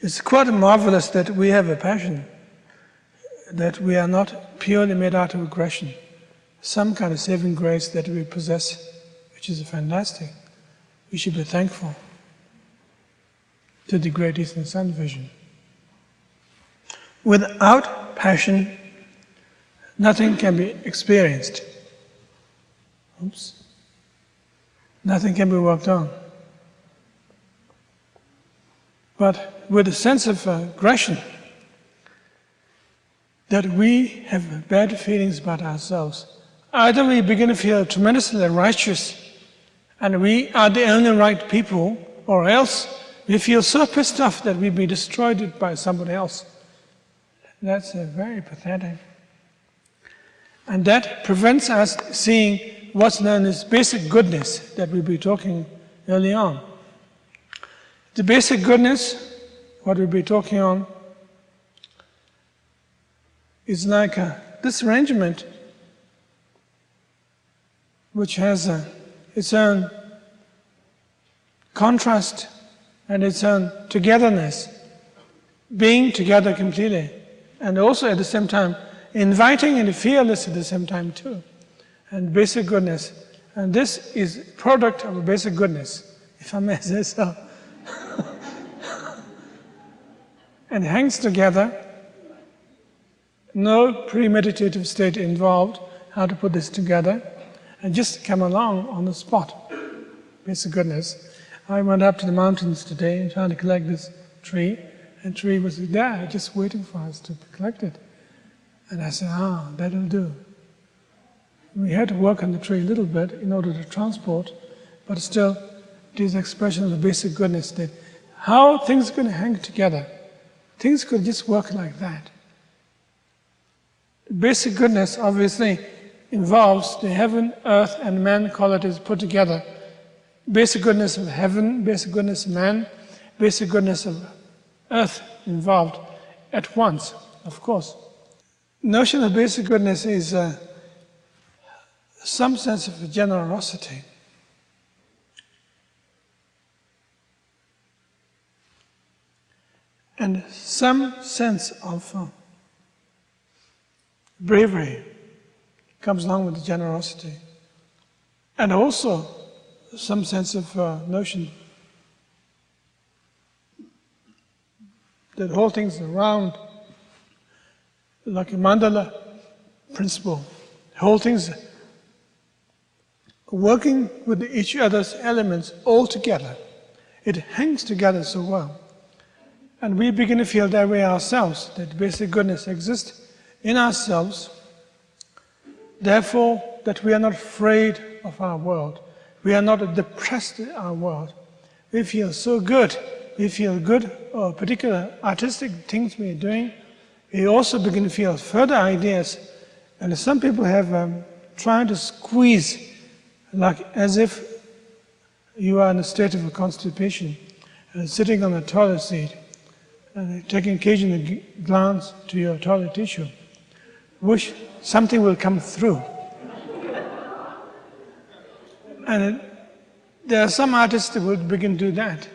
It's quite marvelous that we have a passion, that we are not purely made out of aggression, some kind of saving grace that we possess, which is fantastic. We should be thankful to the great Eastern Sun vision. Without passion, nothing can be experienced. Oops. Nothing can be worked on. But with a sense of aggression, that we have bad feelings about ourselves, either we begin to feel tremendously righteous and we are the only right people, or else we feel so pissed off that we'll be destroyed by somebody else. That's very pathetic. And that prevents us seeing what's known as basic goodness that we'll be talking early on. The basic goodness, what we'll be talking on, is like this arrangement which has its own contrast and its own togetherness, being together completely, and also at the same time inviting and fearless at the same time too, and basic goodness. And this is product of basic goodness, if I may say so. And hangs together, no premeditative state involved, how to put this together, and just come along on the spot. Basic goodness. I went up to the mountains today and tried to collect this tree, and the tree was there, just waiting for us to collect it. And I said, that'll do. We had to work on the tree a little bit in order to transport, but still, it is an expression of the basic goodness that how things are going to hang together. Things could just work like that. Basic goodness obviously involves the heaven, earth, and man qualities put together. Basic goodness of heaven, basic goodness of man, basic goodness of earth involved at once, of course. The notion of basic goodness is some sense of generosity. And some sense of bravery comes along with the generosity. And also some sense of notion that whole things around, like a mandala principle, whole things working with each other's elements all together. It hangs together so well. And we begin to feel that way ourselves, that basic goodness exists in ourselves, therefore that we are not afraid of our world. We are not depressed in our world. We feel so good. We feel good or particular artistic things we are doing. We also begin to feel further ideas. And some people have tried to squeeze, like as if you are in a state of constipation, sitting on a toilet seat, and taking occasional glance to your toilet tissue, wish something will come through. And there are some artists that would begin to do that.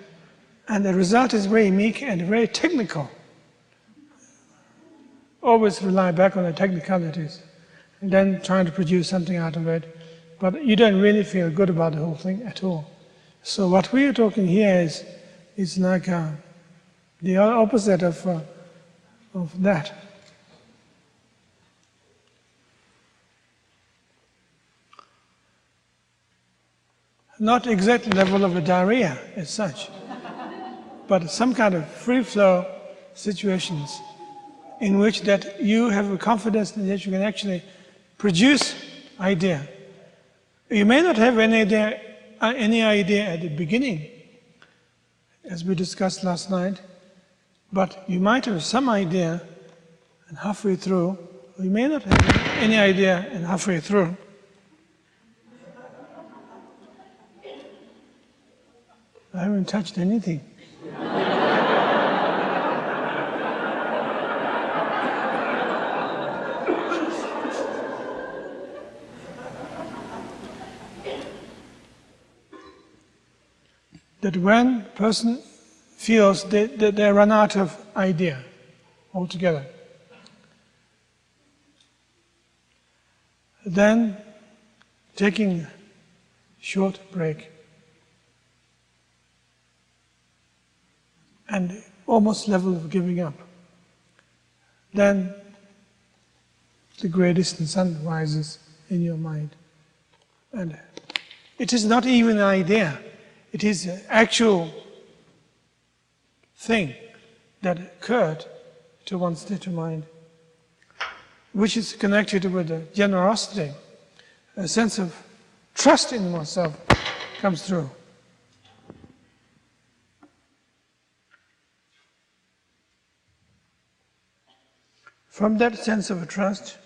And the result is very meek and very technical. Always rely back on the technicalities, and then trying to produce something out of it. But you don't really feel good about the whole thing at all. So what we are talking here is like the opposite of that. Not exact level of a diarrhea as such, but some kind of free flow situations in which that you have a confidence that you can actually produce idea. You may not have any idea at the beginning, as we discussed last night, but you might have some idea, and halfway through, or you may not have any idea, and halfway through, I haven't touched anything. That when a person feels they run out of idea altogether. Then taking a short break and almost level of giving up. Then the great distant sun rises in your mind. And it is not even an idea, it is an actual thing that occurred to one's state of mind, which is connected with the generosity. A sense of trust in oneself comes through. From that sense of trust,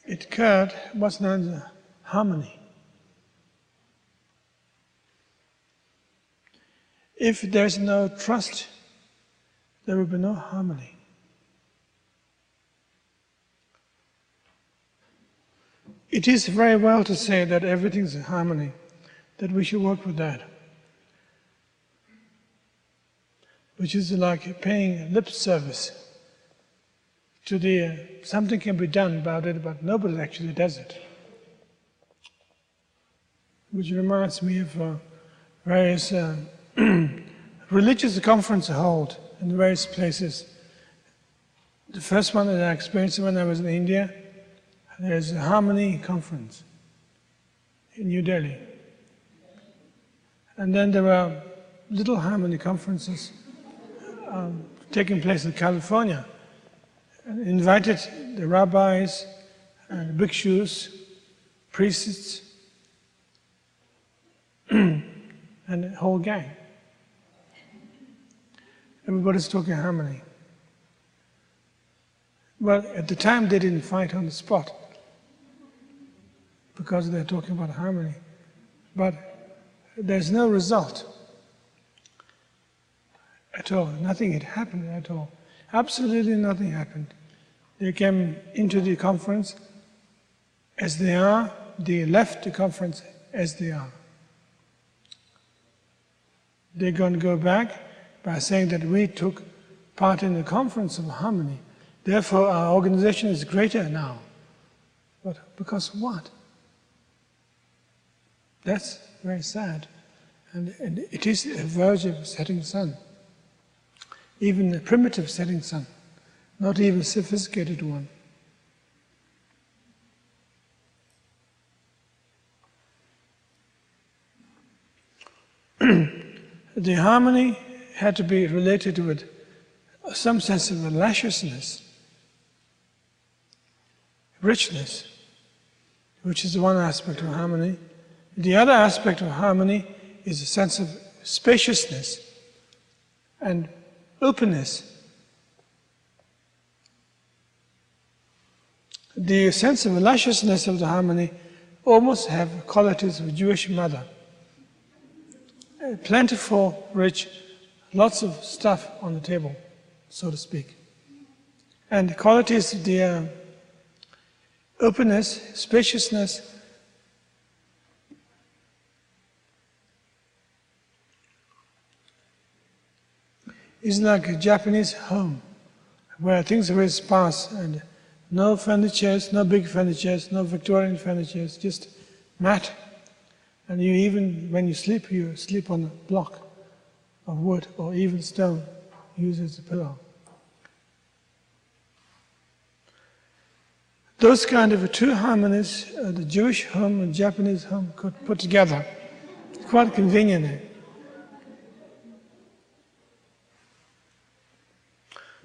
it occurred what's known as harmony. If there's no trust, there will be no harmony. It is very well to say that everything's in harmony, that we should work with that. Which is like paying lip service to the, something can be done about it, but nobody actually does it. Which reminds me of various religious conferences held in various places. The first one that I experienced when I was in India, there's a Harmony conference in New Delhi. And then there were little Harmony conferences taking place in California. And invited the rabbis and bhikshus, priests, and the whole gang. Everybody's talking harmony. Well, at the time they didn't fight on the spot because they're talking about harmony. But there's no result at all. Nothing had happened at all. Absolutely nothing happened. They came into the conference as they are. They left the conference as they are. They're going to go back by saying that we took part in the conference of harmony. Therefore, our organization is greater now. But because what? That's very sad. And it is a verge of setting sun. Even a primitive setting sun, not even a sophisticated one. The harmony had to be related with some sense of lusciousness, richness, which is one aspect of harmony. The other aspect of harmony is a sense of spaciousness and openness. The sense of lusciousness of the harmony almost have qualities of a Jewish mother. Plentiful, rich, lots of stuff on the table, so to speak. And the qualities of the openness, spaciousness, is like a Japanese home, where things are very sparse and no furnitures, no big furnitures, no Victorian furnitures, just mat. And you even, when you sleep on a block of wood or even stone, used as a pillow. Those kind of two harmonies, the Jewish home and Japanese home, could put together. Quite convenient.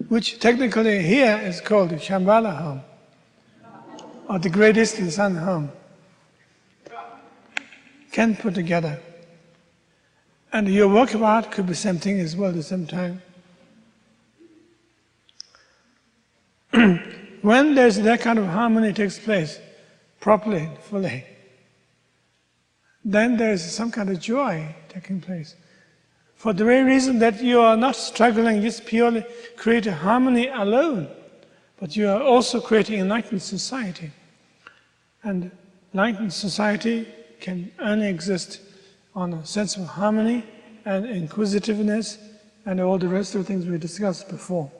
Which technically here is called the Shambhala home, or the Great Eastern Sun home. Can put together. And your work of art could be same thing as well at the same time. When there's that kind of harmony takes place, properly, fully, then there's some kind of joy taking place. For the very reason that you are not struggling just purely create a harmony alone, but you are also creating an enlightened society. And enlightened society can only exist on a sense of harmony and inquisitiveness and all the rest of the things we discussed before.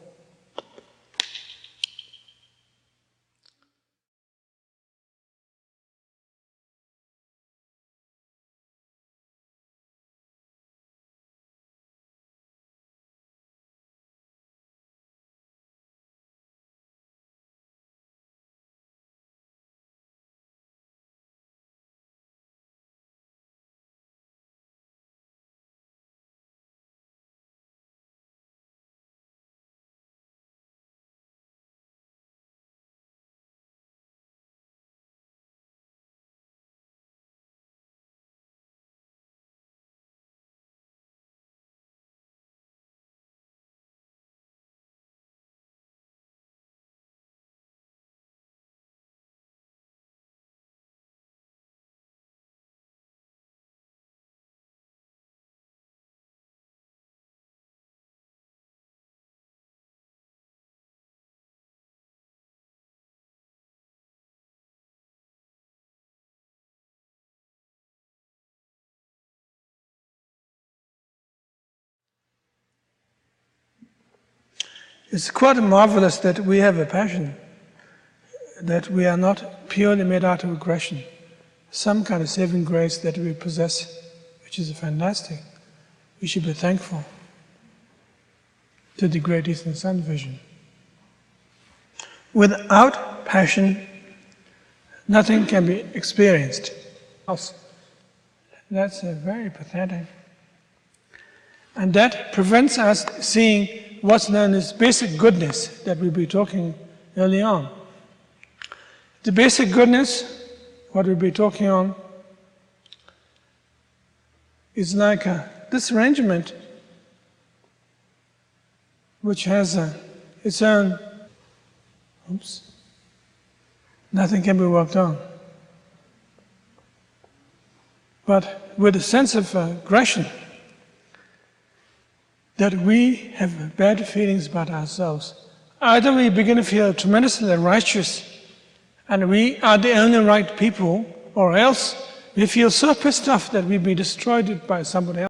It's quite marvelous that we have a passion, that we are not purely made out of aggression, some kind of saving grace that we possess, which is fantastic. We should be thankful to the Great Eastern Sun vision. Without passion, nothing can be experienced. That's very pathetic. And that prevents us seeing what's known as basic goodness that we'll be talking early on. The basic goodness, what we'll be talking on, is like this arrangement which has its own, nothing can be worked on. But with a sense of aggression, that we have bad feelings about ourselves. Either we begin to feel tremendously righteous and we are the only right people, or else we feel so pissed off that we'll be destroyed by somebody else.